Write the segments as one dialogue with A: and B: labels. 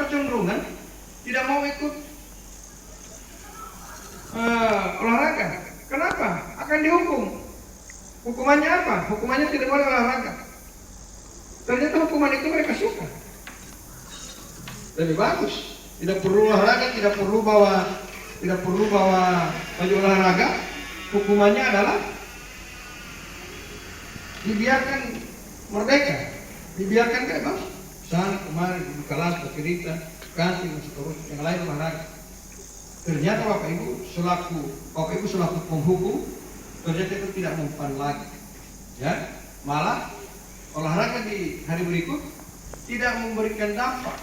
A: kecenderungan tidak mau ikut olahraga. Kenapa? Akan dihukum. Hukumannya apa? Hukumannya tidak boleh olahraga. Ternyata hukuman itu mereka suka. Lebih bagus. Tidak perlu olahraga, tidak perlu bawa baju olahraga. Hukumannya adalah dibiarkan merdeka, dibiarkan bebas. Sana kemari di kelas bercerita, ganti dan seterusnya, yang lain olahraga. Ternyata Bapak Ibu selaku penghukum, ternyata itu tidak mempan lagi. Ya, malah olahraga di hari berikut tidak memberikan dampak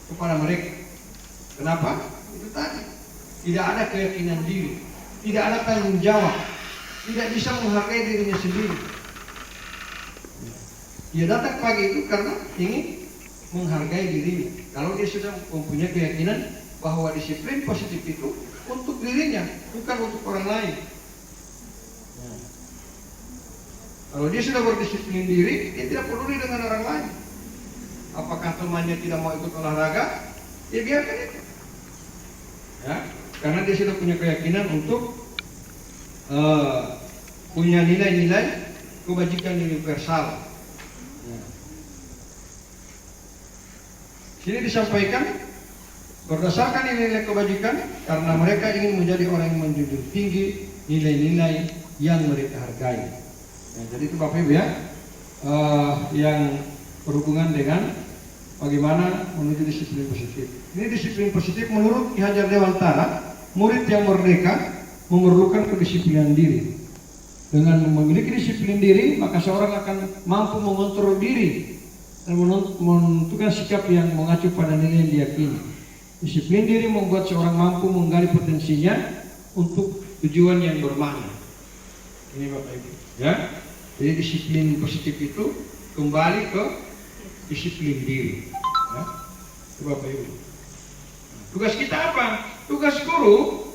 A: kepada mereka. Kenapa? Itu tadi, tidak ada keyakinan diri, tidak ada tanggung jawab, tidak bisa menghargai dirinya sendiri. Dia datang pagi itu karena ingin menghargai dirinya. Kalau dia sudah mempunyai keyakinan bahwa disiplin positif itu untuk dirinya, bukan untuk orang lain. Kalau dia sudah berdisiplin diri, dia tidak peduli dengan orang lain. Apakah temannya tidak mau ikut olahraga, ya biarkan itu. Ya, karena dia sudah punya keyakinan untuk punya nilai-nilai kebajikan universal. Ya. Sini disampaikan berdasarkan nilai-nilai kebajikan karena mereka ingin menjadi orang yang menjunjung tinggi nilai-nilai yang mereka hargai. Ya, jadi itu Bapak Ibu ya, yang berhubungan dengan bagaimana menuju disiplin positif. Ini disiplin positif menurut Ki Hajar Dewantara, murid yang merdeka memerlukan kedisiplinan diri. Dengan memiliki disiplin diri, maka seorang akan mampu mengontrol diri dan menentukan sikap yang mengacu pada nilai yang diyakini. Disiplin diri membuat seorang mampu menggali potensinya untuk tujuan yang bermakna. Ini Bapak Ibu, ya. Jadi disiplin positif itu kembali ke disiplin diri. Ya. Itu Bapak Ibu. Tugas kita apa? Tugas guru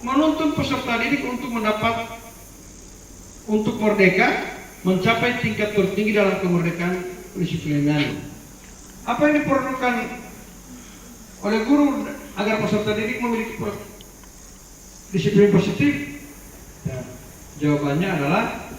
A: menuntun peserta didik untuk merdeka, mencapai tingkat tertinggi dalam kemerdekaan kedisiplinan. Apa yang diperlukan oleh guru agar peserta didik memiliki disiplin positif? Ya, jawabannya adalah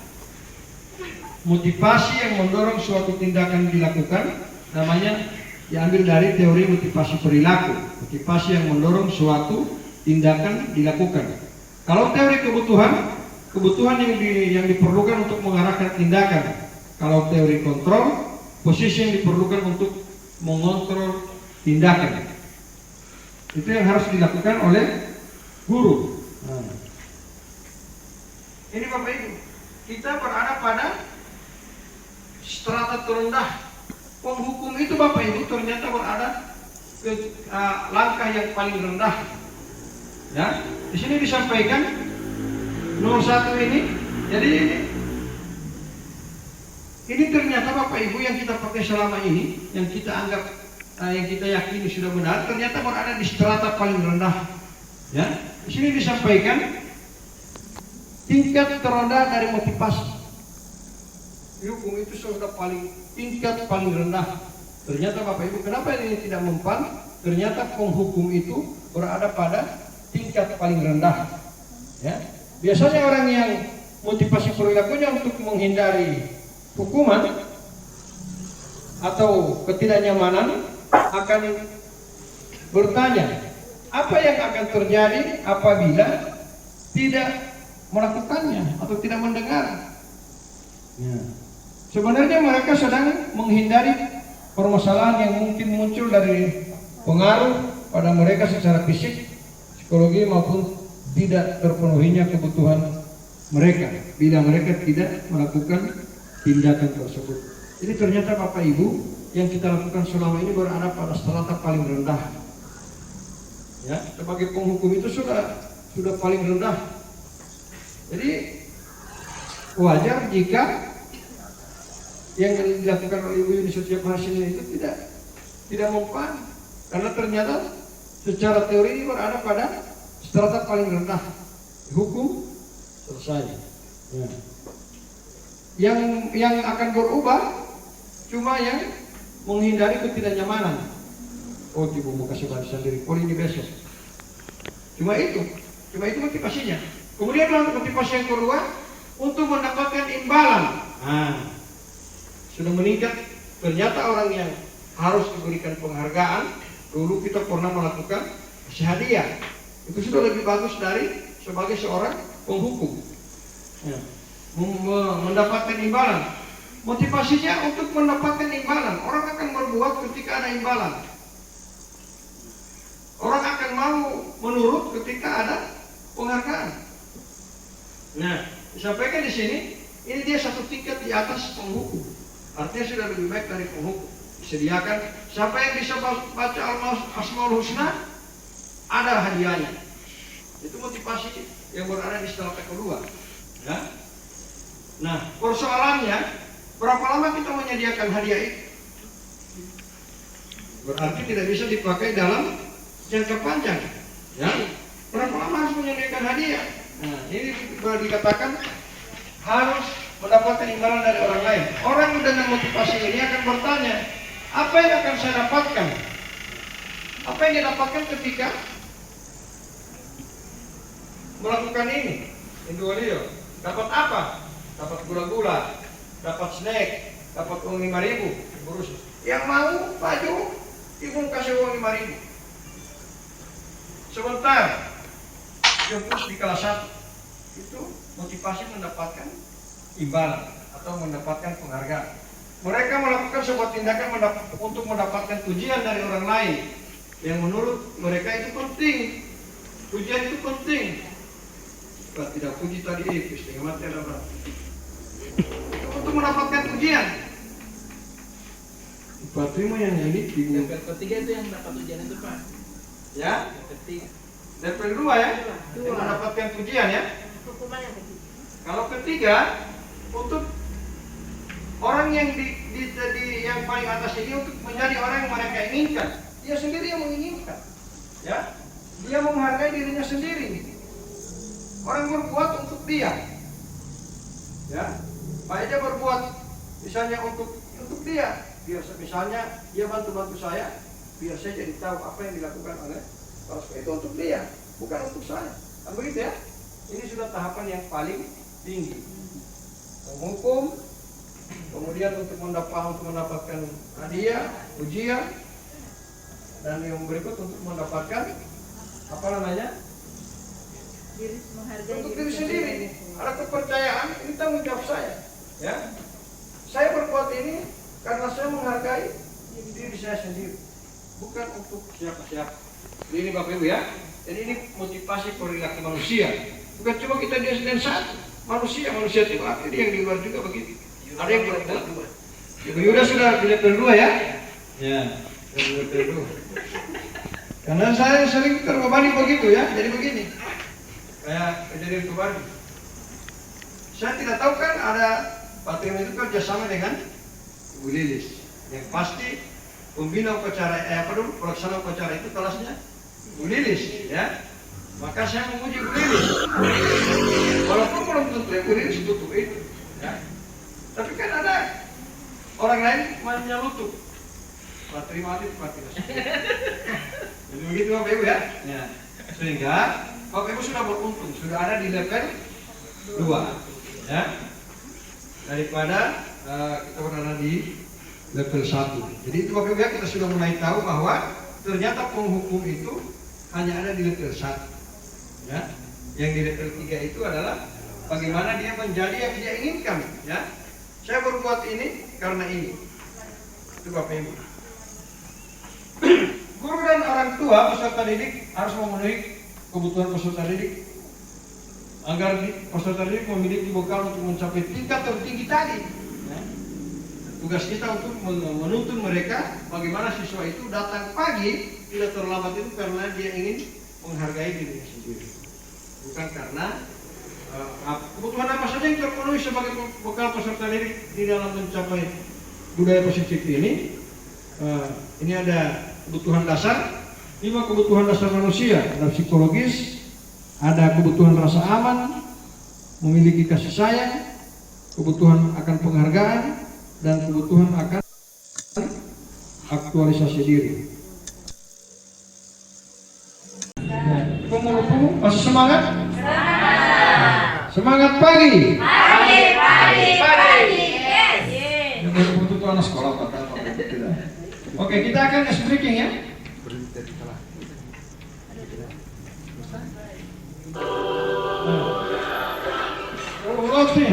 A: motivasi yang mendorong suatu tindakan dilakukan, namanya diambil dari teori motivasi perilaku. Motivasi yang mendorong suatu tindakan dilakukan. Kalau teori kebutuhan yang diperlukan untuk mengarahkan tindakan. Kalau teori kontrol, posisi yang diperlukan untuk mengontrol tindakan. Itu yang harus dilakukan oleh guru. Ini Bapak Ibu, kita berada pada strata terendah. Penghukum itu Bapak Ibu ternyata berada ke langkah yang paling rendah. Ya, di sini disampaikan nomor 1 ini. Jadi ini ternyata Bapak Ibu yang kita pakai selama ini, yang kita anggap, yang kita yakini sudah benar, ternyata berada di strata paling rendah. Ya, di sini disampaikan tingkat terendah dari motivasi. Hukum itu sudah tingkat paling rendah. Ternyata Bapak Ibu, kenapa ini tidak mempan? Ternyata penghukum itu berada pada tingkat paling rendah. Ya, biasanya orang yang motivasi perilakunya untuk menghindari hukuman atau ketidaknyamanan akan bertanya, apa yang akan terjadi apabila tidak melakukannya atau tidak mendengar. Ya. Sebenarnya mereka sedang menghindari permasalahan yang mungkin muncul dari pengaruh pada mereka secara fisik, psikologi maupun tidak terpenuhinya kebutuhan mereka bila mereka tidak melakukan tindakan tersebut. Jadi ternyata Bapak Ibu yang kita lakukan selama ini berada pada strata paling rendah. Ya, sebagai penghukum itu sudah paling rendah. Jadi wajar jika yang dilakukan oleh Ibu Yuni Setiap Hasini itu tidak mempan, karena ternyata secara teori ini berada pada strata paling rendah. Hukum selesai. Ya. Yang akan berubah cuma yang menghindari ketidaknyamanan. oh ibu mau kasih balasan diri, oh ini besok. Cuma itu motivasinya. Kemudian motivasi yang kedua untuk mendapatkan imbalan. Nah, sudah meningkat. Ternyata orang yang harus diberikan penghargaan, dulu kita pernah melakukan kasih hadiah. Itu sudah lebih bagus dari sebagai seorang penghukum. Ya. Mendapatkan imbalan. Motivasinya untuk mendapatkan imbalan. Orang akan berbuat ketika ada imbalan. Orang akan mau menurut ketika ada penghargaan. Nah, disampaikan di sini, ini dia satu tingkat di atas penghukum. Artinya sudah lebih baik dari penghukum. Disediakan siapa yang bisa baca Asmaul Husna, ada hadiahnya. Itu motivasi yang berada di strata kedua. Ya. Nah, persoalannya, berapa lama kita menyediakan hadiah itu? Berarti tidak bisa dipakai dalam jangka panjang. Ya. Berapa lama harus menyediakan hadiah? Nah, ini dikatakan harus mendapatkan imbalan dari orang lain. Orang dengan motivasi ini akan bertanya, apa yang akan saya dapatkan? Apa yang dia dapatkan ketika melakukan ini? Individu dapat apa? Dapat gula-gula, dapat snack, dapat uang 5.000, urus. Yang mau maju, ibu kasih uang 5.000. Sebentar, jemput di kelas 1, itu motivasi mendapatkan imbalan atau mendapatkan penghargaan. Mereka melakukan sebuah tindakan untuk mendapatkan pujian dari orang lain yang menurut mereka itu penting. Pujian itu penting. Kalau tidak puji tadi setengah mati ada berapa? Untuk mendapatkan pujian. Pak Primo yang ini bingung.
B: Level ketiga itu yang dapat pujian itu Pak.
A: Ya?
B: Level ketiga.
A: Level 2 ya? Yang mendapatkan pujian ya?
C: Hukuman yang ketiga.
A: Kalau ketiga, untuk orang yang yang paling atas ini untuk menjadi orang yang mereka inginkan. Dia sendiri yang menginginkan. Ya? Dia menghargai dirinya sendiri. Orang berbuat untuk dia. Ya? Baik dia berbuat misalnya untuk dia. Biar misalnya dia bantu saya, biar saya jadi tahu apa yang dilakukan oleh Rasul itu untuk dia, bukan untuk saya. Kan begitu ya? Ini sudah tahapan yang paling tinggi. Menghukum, kemudian untuk mendapatkan hadiah, pujian, dan yang berikut untuk mendapatkan apa namanya? Untuk diri sendiri. Ada kepercayaan, ini tanggung jawab saya. Ya, saya berbuat ini karena saya menghargai diri saya sendiri, bukan untuk siapa-siapa. Ini Bapak Ibu ya. Jadi ini motivasi perilaku manusia. Bukan cuma kita dia dan satu manusia itu akhirnya yang di luar juga begitu. Ada yang berbuat. Ibu Yuda sudah di level 2 ya? Ya, di level 2. Karena saya sering terbebani begitu ya. Jadi begini. Kayak kejadian kemarin. Saya tidak tahu kan ada Pak Timo itu kerjasama dengan Bu Lilis. Yang pasti pembina upacara pelaksana upacara itu kelasnya Bu Lilis ya. Maka saya memuji Bu Lilis. Walaupun belum tentu ya Bu Lilis butuh itu ya. Tapi kan ada orang lain menyelutup. Pak terima kasih Pak Timo. Jadi begitu Bapak Ibu ya. Ya. Sehingga Bapak Ibu sudah beruntung, sudah ada di level 2 ya. Daripada kita berada di level 1. Jadi itu Bapak Ibu ya, kita sudah mulai tahu bahwa ternyata penghukum itu hanya ada di level 1 ya. Yang di level 3 itu adalah bagaimana dia menjadi yang dia inginkan ya. Saya berbuat ini karena ini. Itu Bapak Ibu. Guru dan orang tua peserta didik harus memenuhi kebutuhan peserta didik agar peserta didik memiliki bekal untuk mencapai tingkat tertinggi tadi. Ya. Tugas kita untuk menuntun mereka bagaimana siswa itu datang pagi tidak terlambat itu karena dia ingin menghargai dirinya sendiri, bukan karena kebutuhan apa saja yang terpenuhi sebagai bekal peserta didik di dalam mencapai budaya positif ini. Ini ada kebutuhan dasar, 5 kebutuhan dasar manusia, ada psikologis, ada kebutuhan rasa aman, memiliki kasih sayang, kebutuhan akan penghargaan, dan kebutuhan akan aktualisasi diri. Pemuluh-pemuluh masih semangat? Semangat pagi. Yang baru itu anak sekolah apa tidak. Oke, kita akan ice breaking ya. Roti.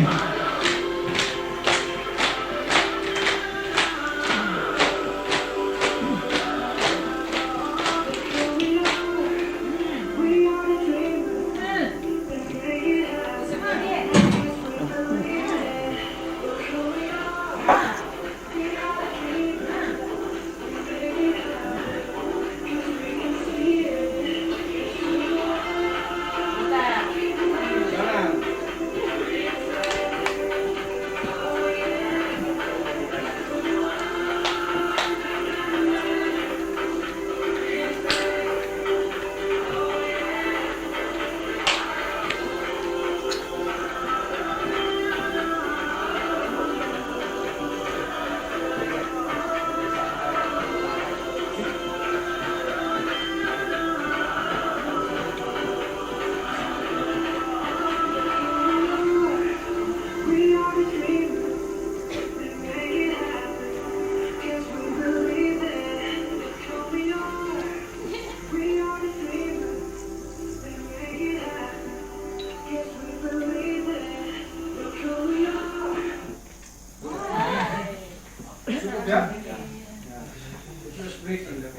A: Ya. Terus break udah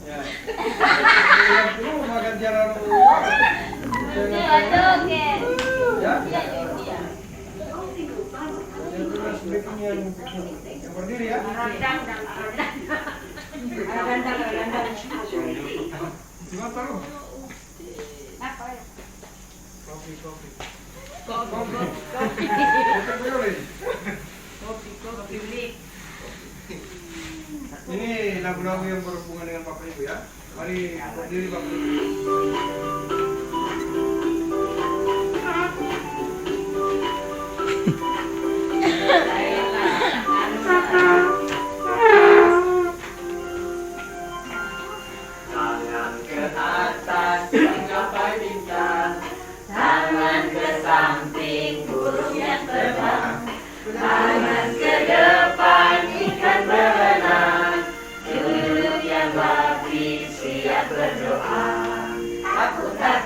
A: ya. Dulu makan jalan. Ya. Terus breaknya yang berdiri ya. Gimana taruh? Kopi. Ini lagu-lagu yang berhubungan dengan Bapak Ibu ya. Mari berdiri Bapak Ibu.
C: Tangan ke atas, menggapai bintang. Tangan ke samping, burung yang terbang. Tangan ke depan, ikan berenang. Duduk yang rapi, siap berdoa. Putar,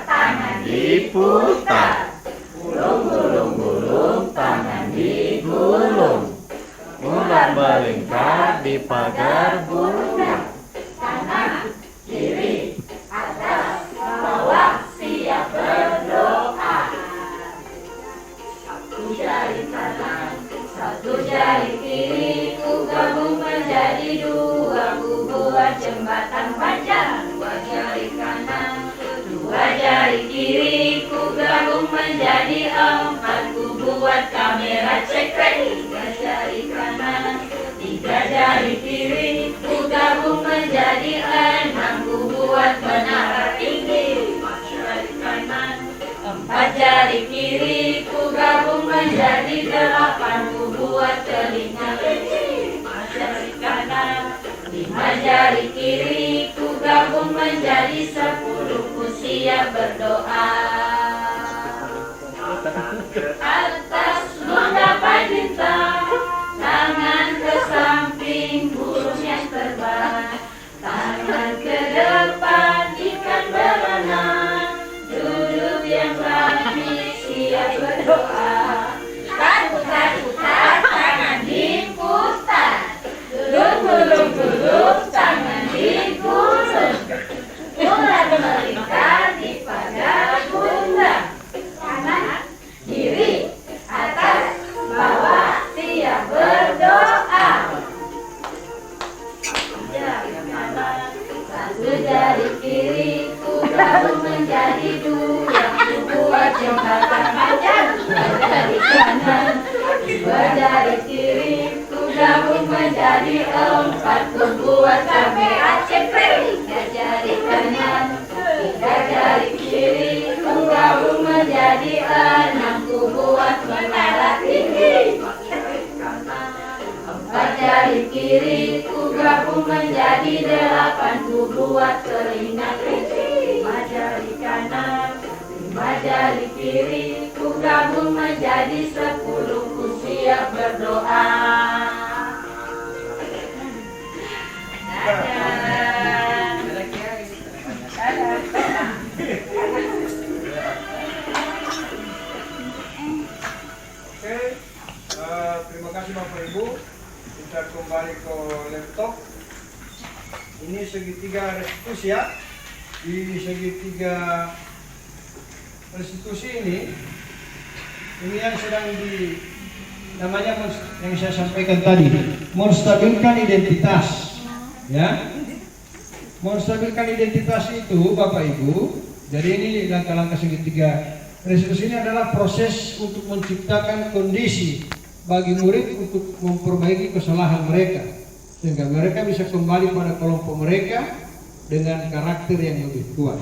C: tangan diputar. Gulung, tangan digulung. Ular melingkar di pagar bunga. Kanan, kiri, atas, bawah, siap berdoa. Satu jari kanan, satu jari kiri, ku gabung menjadi dua, ku buat jembatan panjang. Dua jari kanan, dua jari kiri, ku gabung menjadi empat, ku buat kamera cekrek. Tiga jari kanan, tiga jari kiri, ku gabung menjadi enam, ku buat menara tinggi. Empat jari kanan, empat jari kiri, ku gabung menjadi delapan, ku buat telinga kecil. Lima jari kanan, lima jari kiri, ku gabung menjadi 10, ku siap berdoa. Atas menggapai bintang, tangan ke samping, burung yang terbang. Tangan ke depan, ikan berenang. Duduk yang rapi, siap berdoa. Putar, tangan diputar. Gulung, tangan digulung. Ular melingkar di pagar bunga. Kanan, kiri, atas, bawah, siap berdoa. Jari kanan, satu jari kiri, ku gabung menjadi dua, ku buat jembatan panjang. Dua jari kanan, dua jari kiri, ku gabung menjadi empat, ku buat kamera cekrek. Tiga jari kanan, tiga jari kiri, ku gabung menjadi enam, ku buat menara tinggi. Empat jari kiri, ku gabung menjadi delapan, ku buat telinga kecil. jari kiri ku gabung menjadi 10, ku siap berdoa.
A: Oke, terima kasih Bapak Ibu. Kita kembali ke laptop. Ini segitiga restitusi ya. Di segitiga restitusi ini yang sedang namanya yang saya sampaikan tadi, menstabilkan identitas, ya. Menstabilkan identitas itu, Bapak Ibu. Jadi ini langkah-langkah segitiga restitusi ini adalah proses untuk menciptakan kondisi bagi murid untuk memperbaiki kesalahan mereka, sehingga mereka bisa kembali pada kelompok mereka dengan karakter yang lebih kuat.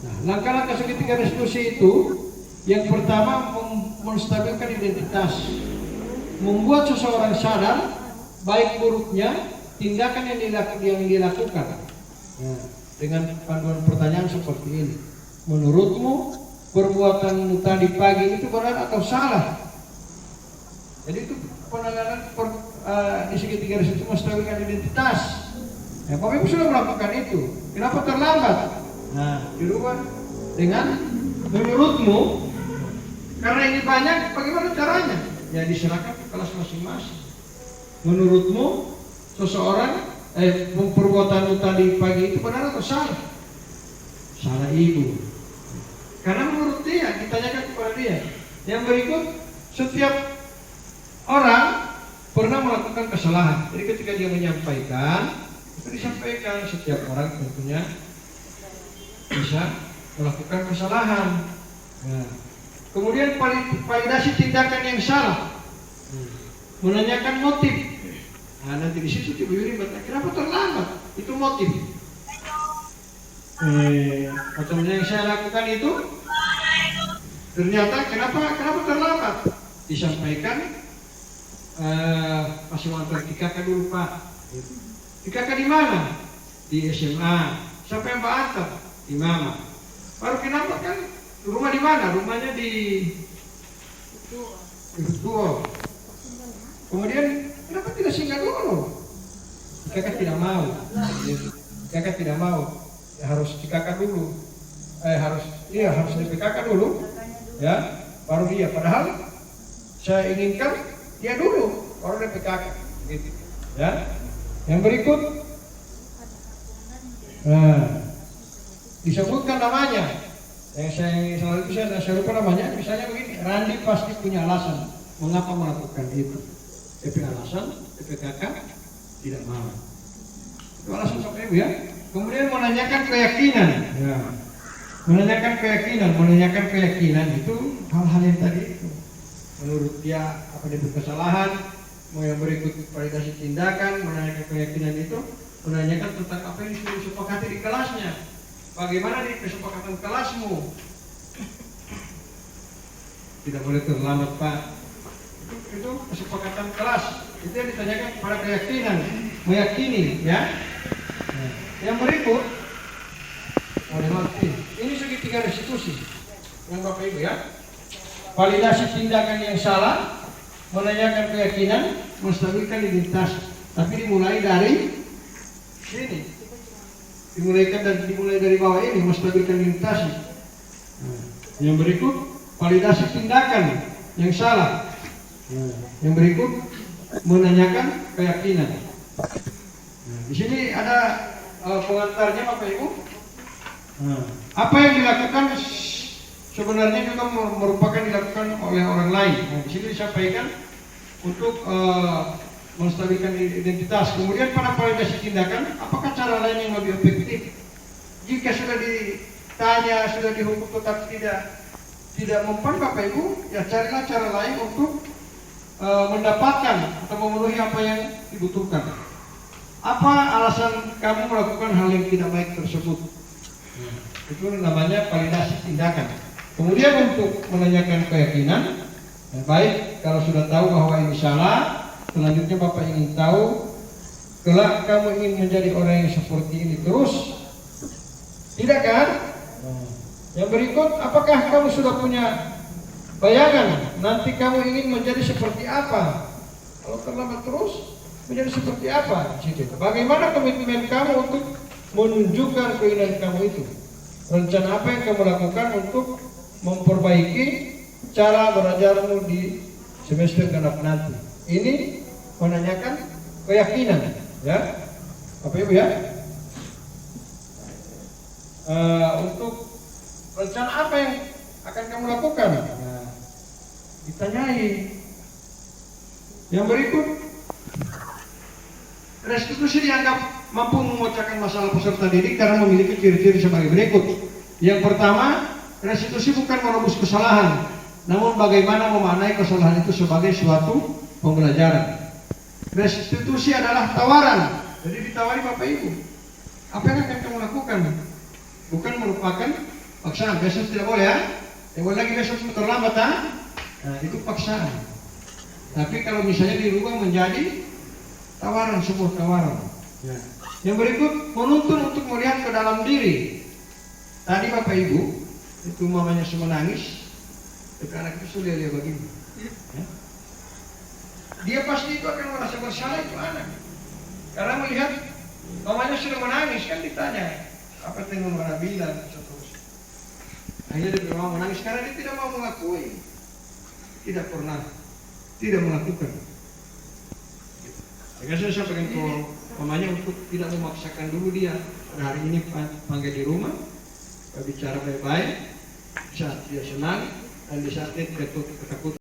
A: Nah, langkah-langkah segitiga restitusi itu, yang pertama menstabilkan identitas, membuat seseorang sadar baik buruknya tindakan yang dilakukan. Nah, dengan panduan pertanyaan seperti ini, menurutmu perbuatan tadi pagi itu benar atau salah? Jadi itu penanganan di segitiga restitusi menstabilkan identitas. Ya, Bapak Ibu sudah melakukan itu. Kenapa terlambat? Nah, dirubah dengan menurutmu. Karena ini banyak, bagaimana caranya? Ya diserahkan ke kelas masing-masing. Menurutmu seseorang perbuatan tadi pagi itu benar atau salah? Salah Ibu. Karena menurut dia, ditanyakan kepada dia. Yang berikut, setiap orang pernah melakukan kesalahan. Jadi ketika dia menyampaikan, itu disampaikan setiap orang tentunya bisa melakukan kesalahan. Nah, kemudian validasi tindakan yang salah, menanyakan motif. Nah, nanti di situ Ibu Yuri bertanya, kenapa terlambat? Itu motif. Atau yang saya lakukan itu ternyata kenapa terlambat? Disampaikan masih mantan kakak dulu Pak. Kakak di mana? Di SMA. Siapa yang Pak antar? Di Mama. Baru kenapa kan? Rumah di mana? Rumahnya di Tua. Kemudian kenapa tidak singgah dulu? Kakak tidak mau. Kakak tidak mau. Ya, harus di kakak dulu. Harus di kakak dulu. Ya, baru dia. Padahal saya inginkan dia dulu, baru dia kakak. Gitu. Ya. Yang berikut, disebutkan namanya. Yang saya lupa namanya. Misalnya begini, Randi pasti punya alasan mengapa melakukan itu. Tapi alasan, tapi kakak tidak mau. Itu alasan Bapak Ibu ya. Kemudian menanyakan keyakinan. Ya. Menanyakan keyakinan itu hal-hal yang tadi itu. Menurut dia apa dia berkesalahan, mau yang berikut validasi tindakan, menanyakan keyakinan itu, menanyakan tentang apa yang sudah disepakati di kelasnya. Bagaimana di kesepakatan kelasmu? Tidak boleh terlambat Pak. Itu kesepakatan kelas. Itu yang ditanyakan pada keyakinan, meyakini, ya. Nah, yang berikut, ini segitiga restitusi yang Bapak Ibu ya. Validasi tindakan yang salah, menanyakan keyakinan, menstabilkan identitas. Tapi dimulai dari sini. Dimulai dari bawah ini, menstabilkan identitas. Nah, yang berikut, validasi tindakan yang salah. Nah, yang berikut, menanyakan keyakinan. Nah, di sini ada pengantarnya Bapak Ibu. Nah, apa yang dilakukan sebenarnya juga merupakan dilakukan oleh orang lain. Nah, di sini disampaikan untuk menstabilkan identitas. Kemudian pada validasi tindakan, apakah cara lain yang lebih efektif? Jika sudah ditanya, sudah dihukum tetap tidak mempan Bapak Ibu, ya carilah cara lain untuk mendapatkan atau memenuhi apa yang dibutuhkan. Apa alasan kamu melakukan hal yang tidak baik tersebut? Itu namanya validasi tindakan. Kemudian untuk menanyakan keyakinan, baik kalau sudah tahu bahwa ini salah, selanjutnya Bapak ingin tahu, kelak kamu ingin menjadi orang yang seperti ini terus? Tidak kan? Yang berikut, apakah kamu sudah punya bayangan nanti kamu ingin menjadi seperti apa? Kalau terlambat terus, menjadi seperti apa? Bagaimana komitmen kamu untuk menunjukkan keinginan kamu itu? Rencana apa yang kamu lakukan untuk memperbaiki cara belajarmu di semester genap nanti? Ini menanyakan keyakinan, ya, Bapak Ibu ya. Untuk rencana apa yang akan kamu lakukan? Nah, ditanyai. Yang berikut, restitusi dianggap mampu memecahkan masalah peserta didik karena memiliki ciri-ciri sebagai berikut. Yang pertama, restitusi bukan menebus kesalahan, namun bagaimana memaknai kesalahan itu sebagai suatu pembelajaran. Restitusi adalah tawaran, jadi ditawari Bapak Ibu. Apa yang akan kamu lakukan? Bukan merupakan paksaan. Besok tidak boleh ya. Yang boleh lagi besok terlambat ya. Nah, itu paksaan. Tapi kalau misalnya dirubah menjadi tawaran, sebuah tawaran. Ya. Yang berikut, menuntun untuk melihat ke dalam diri. Tadi Bapak Ibu, itu mamanya menangis, tapi anak itu sudah dia begini. Ya. Dia pasti itu akan merasa bersalah itu anak. Karena melihat mamanya sudah menangis, kan ditanya, apa tenun mana bilang, seterusnya. Akhirnya dia mau menangis karena dia tidak mau mengakui, tidak pernah, tidak melakukan. Akhirnya saya sampaikan ke mamanya untuk tidak memaksakan dulu dia. Pada hari ini panggil di rumah, bicara baik-baik, saat dia senang dan di saat dia ketakutan.